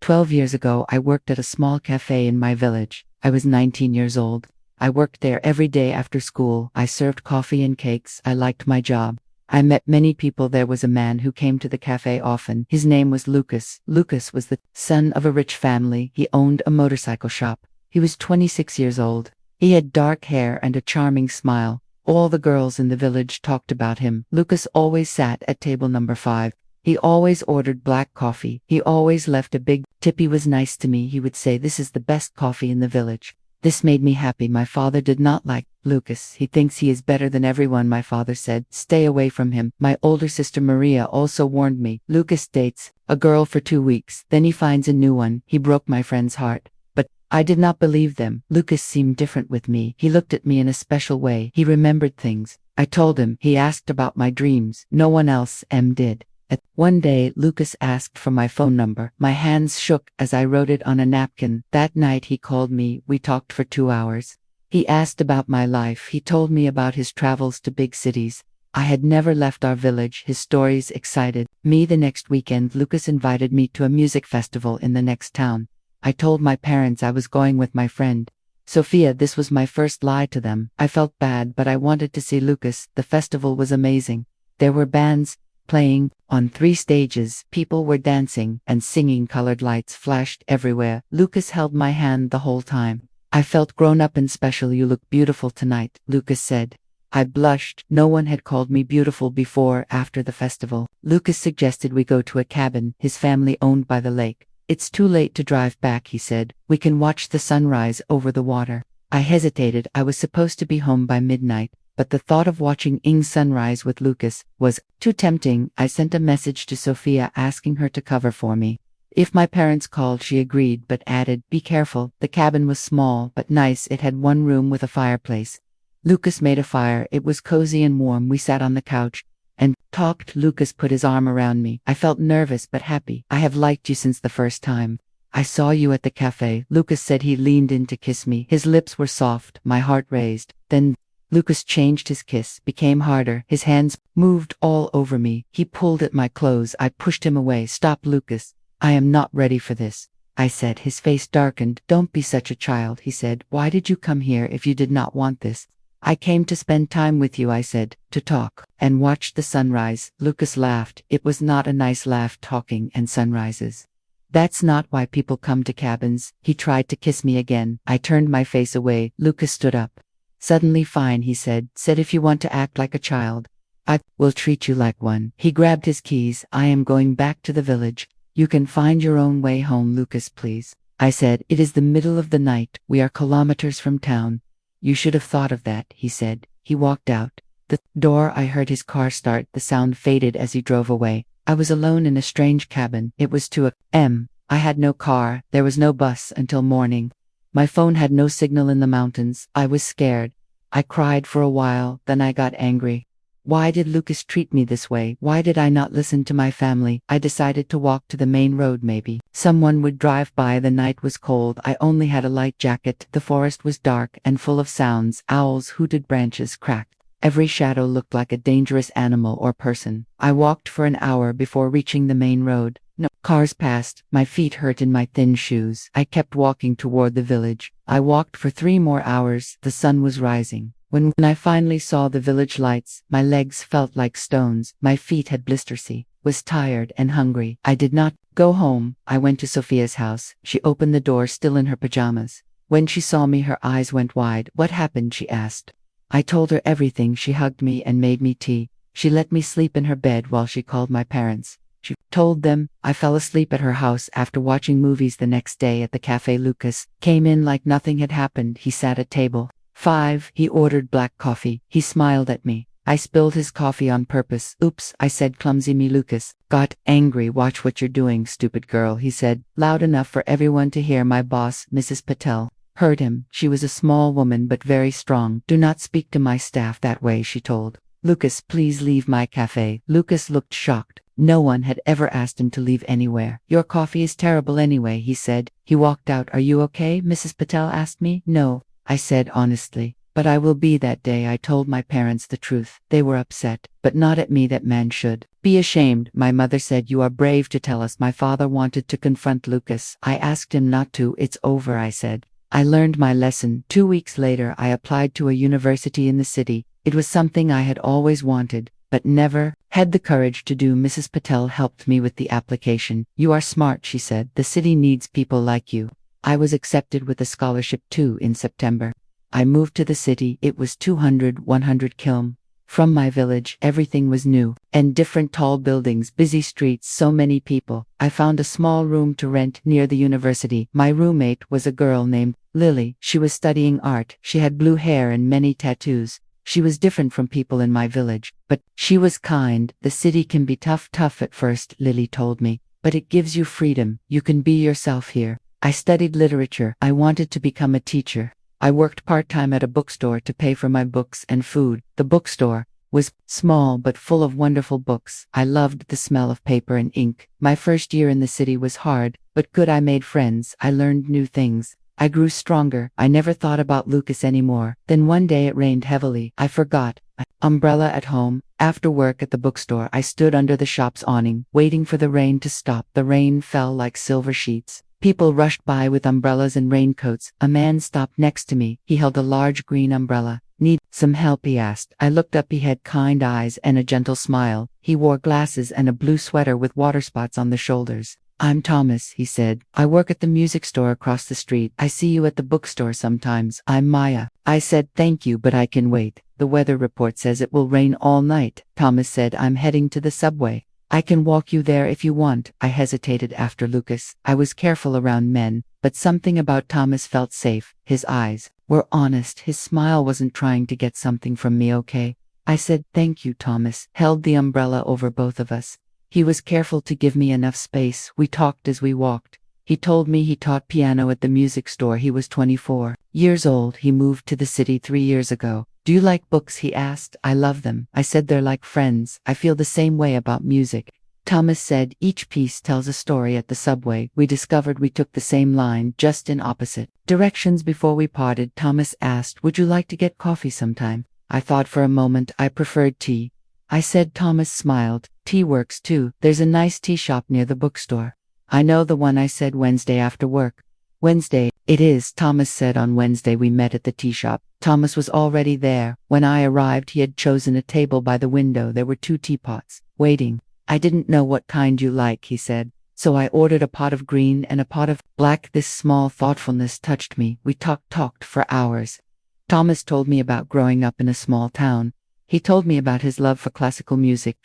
12 years ago, I worked at a small cafe in my village. I was 19 years old. I worked there every day after school. I served coffee and cakes. I liked my job. I met many people. There was a man who came to the cafe often. His name was Lucas. Lucas was the son of a rich family. He owned a motorcycle shop. He was 26 years old. He had dark hair and a charming smile. All the girls in the village talked about him. Lucas always sat at table number 5. He always ordered black coffee. He always left a big tip. He was nice to me. He would say, "This is the best coffee in the village." This made me happy. My father did not like Lucas. He thinks he is better than everyone. My father said, "Stay away from him." My older sister Maria also warned me. Lucas dates a girl for 2 weeks. Then he finds a new one. He broke my friend's heart. But I did not believe them. Lucas seemed different with me. He looked at me in a special way. He remembered things. I told him. He asked about my dreams. No one else did. One day, Lucas asked for my phone number. My hands shook as I wrote it on a napkin. That night he called me. We talked for 2 hours. He asked about my life. He told me about his travels to big cities. I had never left our village. His stories excited me. The next weekend, Lucas invited me to a music festival in the next town. I told my parents I was going with my friend Sophia. This was my first lie to them. I felt bad, but I wanted to see Lucas. The festival was amazing. There were bands playing on 3 stages. People were dancing and singing. Colored lights flashed everywhere. Lucas held my hand the whole time. I felt grown up and special. "You look beautiful tonight," Lucas said. I blushed. No one had called me beautiful before. After the festival, Lucas suggested we go to a cabin his family owned by the lake. "It's too late to drive back," he said. "We can watch the sunrise over the water." I hesitated. I was supposed to be home by midnight. But the thought of watching sunrise with Lucas was too tempting. I sent a message to Sophia asking her to cover for me. If my parents called, she agreed, but added, "Be careful." The cabin was small but nice. It had 1 room with a fireplace. Lucas made a fire. It was cozy and warm. We sat on the couch and talked. Lucas put his arm around me. I felt nervous but happy. "I have liked you since the first time I saw you at the cafe," Lucas said. He leaned in to kiss me. His lips were soft. My heart raced. Then Lucas changed. His kiss became harder. His hands moved all over me. He pulled at my clothes. I pushed him away. "Stop, Lucas. I am not ready for this," I said. His face darkened. "Don't be such a child," he said. "Why did you come here if you did not want this?" "I came to spend time with you," I said, "to talk and watch the sunrise." Lucas laughed. It was not a nice laugh, talking and sunrises. "That's not why people come to cabins." He tried to kiss me again. I turned my face away. Lucas stood up. "Suddenly fine," he said, "if you want to act like a child, I will treat you like one." He grabbed his keys. "I am going back to the village. You can find your own way home, Lucas, please." I said, "It is the middle of the night. We are kilometers from town." "You should have thought of that," he said. He walked out the door. I heard his car start. The sound faded as he drove away. I was alone in a strange cabin. It was 2 a.m. I had no car. There was no bus until morning. My phone had no signal in the mountains. I was scared. I cried for a while, then I got angry. Why did Lucas treat me this way? Why did I not listen to my family? I decided to walk to the main road. Maybe someone would drive by. The night was cold. I only had a light jacket. The forest was dark and full of sounds. Owls hooted, branches cracked. Every shadow looked like a dangerous animal or person. I walked for an hour before reaching the main road. No cars passed. My feet hurt in my thin shoes. I kept walking toward the village. I walked for 3 more hours. The sun was rising. When I finally saw the village lights, my legs felt like stones. My feet had blisters. I was tired and hungry. I did not go home. I went to Sophia's house. She opened the door still in her pajamas. When she saw me, her eyes went wide. "What happened?" she asked. I told her everything. She hugged me and made me tea. She let me sleep in her bed while she called my parents. She told them I fell asleep at her house after watching movies. The next day at the cafe, Lucas came in like nothing had happened. He sat at table 5. He ordered black coffee. He smiled at me. I spilled his coffee on purpose. "Oops," I said clumsily. Lucas got angry. "Watch what you're doing, stupid girl," he said, loud enough for everyone to hear. My boss, Mrs. Patel, heard him. She was a small woman but very strong. "Do not speak to my staff that way," she told Lucas. "Please leave my cafe." Lucas looked shocked. No one had ever asked him to leave anywhere. "Your coffee is terrible anyway," he said. He walked out. "Are you okay?" Mrs. Patel asked me. "No," I said honestly. But I will be that day. I told my parents the truth. They were upset, but not at me. That man should be ashamed. My mother said, "You are brave to tell us." My father wanted to confront Lucas. I asked him not to. "It's over," I said. I learned my lesson. 2 weeks later, I applied to a university in the city. It was something I had always wanted, but never had the courage to do. Mrs. Patel helped me with the application. "You are smart," she said. "The city needs people like you." I was accepted with a scholarship too in September. I moved to the city. It was 100 km from my village. Everything was new and different: tall buildings, busy streets, so many people. I found a small room to rent near the university. My roommate was a girl named Lily. She was studying art. She had blue hair and many tattoos. She was different from people in my village, but she was kind. "The city can be tough at first," Lily told me, "but it gives you freedom. You can be yourself here." I studied literature. I wanted to become a teacher. I worked part-time at a bookstore to pay for my books and food. The bookstore was small but full of wonderful books. I loved the smell of paper and ink. My first year in the city was hard, but good. I made friends. I learned new things. I grew stronger. I never thought about Lucas anymore. Then one day it rained heavily. I forgot my umbrella at home. After work at the bookstore, I stood under the shop's awning, waiting for the rain to stop. The rain fell like silver sheets. People rushed by with umbrellas and raincoats. A man stopped next to me. He held a large green umbrella. "Need some help?" he asked. I looked up. He had kind eyes and a gentle smile. He wore glasses and a blue sweater with water spots on the shoulders. "I'm Thomas," he said. "I work at the music store across the street. I see you at the bookstore sometimes." "I'm Maya." I said, "Thank you, but I can wait. The weather report says it will rain all night." Thomas said, "I'm heading to the subway. I can walk you there if you want." I hesitated after Lucas. I was careful around men, but something about Thomas felt safe. His eyes were honest. His smile wasn't trying to get something from me. "Okay." I said, "Thank you." Thomas held the umbrella over both of us. He was careful to give me enough space. We talked as we walked. He told me he taught piano at the music store. He was 24 years old. He moved to the city 3 years ago. "Do you like books?" he asked. "I love them." I said, "They're like friends. I feel the same way about music." Thomas said, "Each piece tells a story." At the subway, we discovered we took the same line, just in opposite directions. Before we parted, Thomas asked, "Would you like to get coffee sometime?" I thought for a moment. I preferred tea, I said. Thomas smiled. "Tea works too. There's a nice tea shop near the bookstore." "I know the one," I said. "Wednesday after work." "Wednesday it is," Thomas said. On Wednesday we met at the tea shop. Thomas was already there. When I arrived, he had chosen a table by the window. There were 2 teapots waiting. "I didn't know what kind you like," he said, "so I ordered a pot of green and a pot of black." This small thoughtfulness touched me. We talked for hours. Thomas told me about growing up in a small town. He told me about his love for classical music.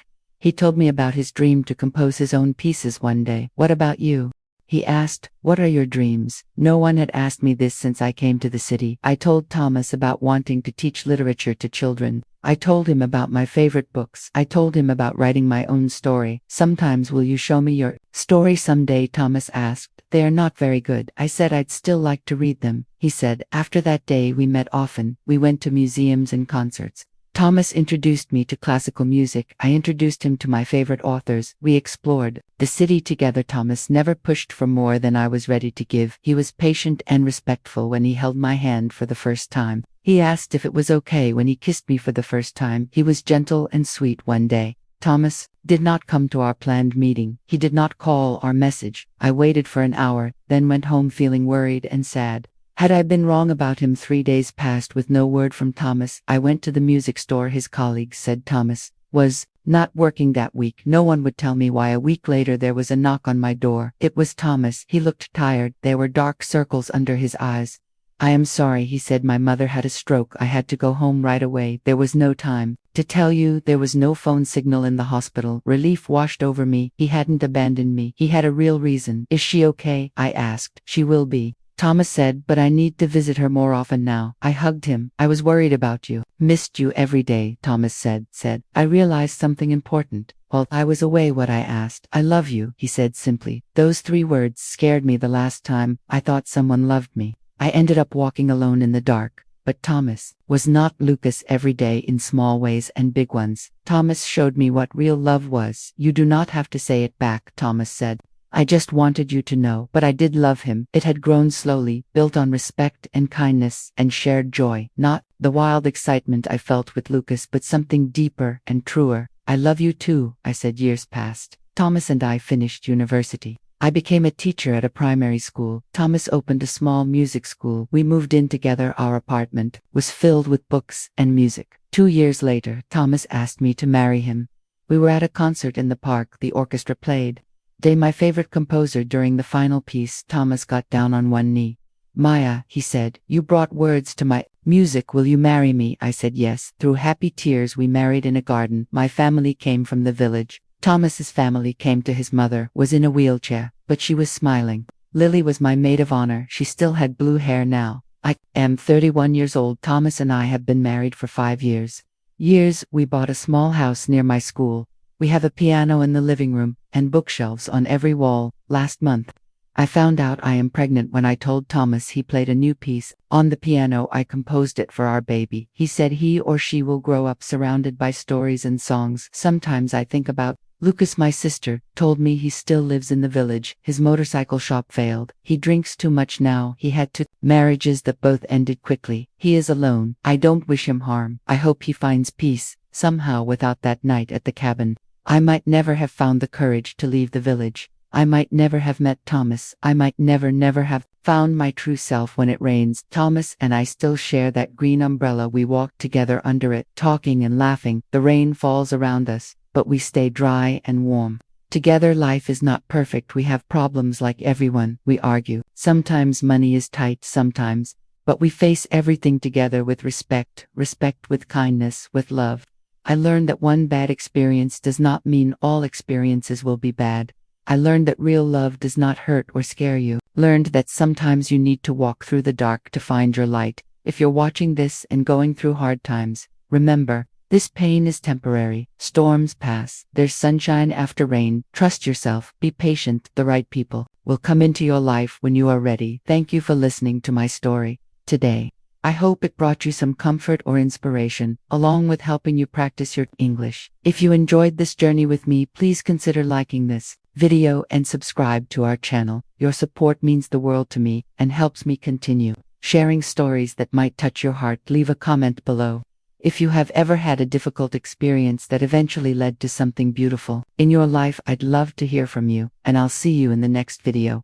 He told me about his dream to compose his own pieces one day. "What about you?" he asked. "What are your dreams?" No one had asked me this since I came to the city. I told Thomas about wanting to teach literature to children. I told him about my favorite books. I told him about writing my own story. "Sometimes will you show me your story someday?" Thomas asked. "They are not very good." I said I'd still like to read them. He said. After that day we met often. We went to museums and concerts. Thomas introduced me to classical music. I introduced him to my favorite authors. We explored the city together. Thomas never pushed for more than I was ready to give. He was patient and respectful when he held my hand for the first time. He asked if it was okay when he kissed me for the first time. He was gentle and sweet. One day, Thomas did not come to our planned meeting. He did not call or message. I waited for an hour, then went home feeling worried and sad. Had I been wrong about him? 3 days passed with no word from Thomas. I went to the music store. His colleagues said Thomas was not working that week. No one would tell me why. A week later there was a knock on my door. It was Thomas. He looked tired. There were dark circles under his eyes. "I am sorry," he said. "My mother had a stroke. I had to go home right away. There was no time to tell you." There was no phone signal in the hospital. Relief washed over me. He hadn't abandoned me. He had a real reason. "Is she okay?" I asked. "She will be," Thomas said, "but I need to visit her more often now." I hugged him. "I was worried about you. Missed you every day," Thomas said. I realized something important. While I was away, what I asked. "I love you," he said simply. Those 3 words scared me the last time I thought someone loved me. I ended up walking alone in the dark. But Thomas was not. Lucas every day, in small ways and big ones. Thomas showed me what real love was. "You do not have to say it back," Thomas said. "I just wanted you to know." But I did love him. It had grown slowly, built on respect and kindness and shared joy, not the wild excitement I felt with Lucas, but something deeper and truer. I love you too, I said. Years passed. Thomas and I finished university. I became a teacher at a primary school. Thomas opened a small music school. We moved in together. Our apartment was filled with books and music. 2 years later, Thomas asked me to marry him. We were at a concert in the park. The orchestra played. My favorite composer. During the final piece, Thomas got down on one knee. Maya, he said, you brought words to my music. Will you marry me? I said yes. Through happy tears we married in a garden. My family came from the village. Thomas's family came to his mother, was in a wheelchair, but she was smiling. Lily was my maid of honor. She still had blue hair now. I am 31 years old. Thomas and I have been married for 5 years. We bought a small house near my school. We have a piano in the living room, and bookshelves on every wall. Last month, I found out I am pregnant. When I told Thomas, he played a new piece on the piano. I composed it for our baby. He said he or she will grow up surrounded by stories and songs. Sometimes I think about Lucas. My sister told me he still lives in the village. His motorcycle shop failed. He drinks too much now. He had 2 marriages that both ended quickly. He is alone. I don't wish him harm. I hope he finds peace somehow. Without that night at the cabin, I might never have found the courage to leave the village. I might never have met Thomas. I might never have found my true self. When it rains, Thomas and I still share that green umbrella. We walk together under it, talking and laughing. The rain falls around us, but we stay dry and warm. Together. Life is not perfect. We have problems like everyone. We argue. Sometimes money is tight, sometimes. But we face everything together with respect with kindness, with love. I learned that one bad experience does not mean all experiences will be bad. I learned that real love does not hurt or scare you. Learned that sometimes you need to walk through the dark to find your light. If you're watching this and going through hard times, remember, this pain is temporary. Storms pass. There's sunshine after rain. Trust yourself. Be patient. The right people will come into your life when you are ready. Thank you for listening to my story today. I hope it brought you some comfort or inspiration, along with helping you practice your English. If you enjoyed this journey with me, please consider liking this video and subscribe to our channel. Your support means the world to me and helps me continue sharing stories that might touch your heart. Leave a comment below if you have ever had a difficult experience that eventually led to something beautiful in your life. I'd love to hear from you, and I'll see you in the next video.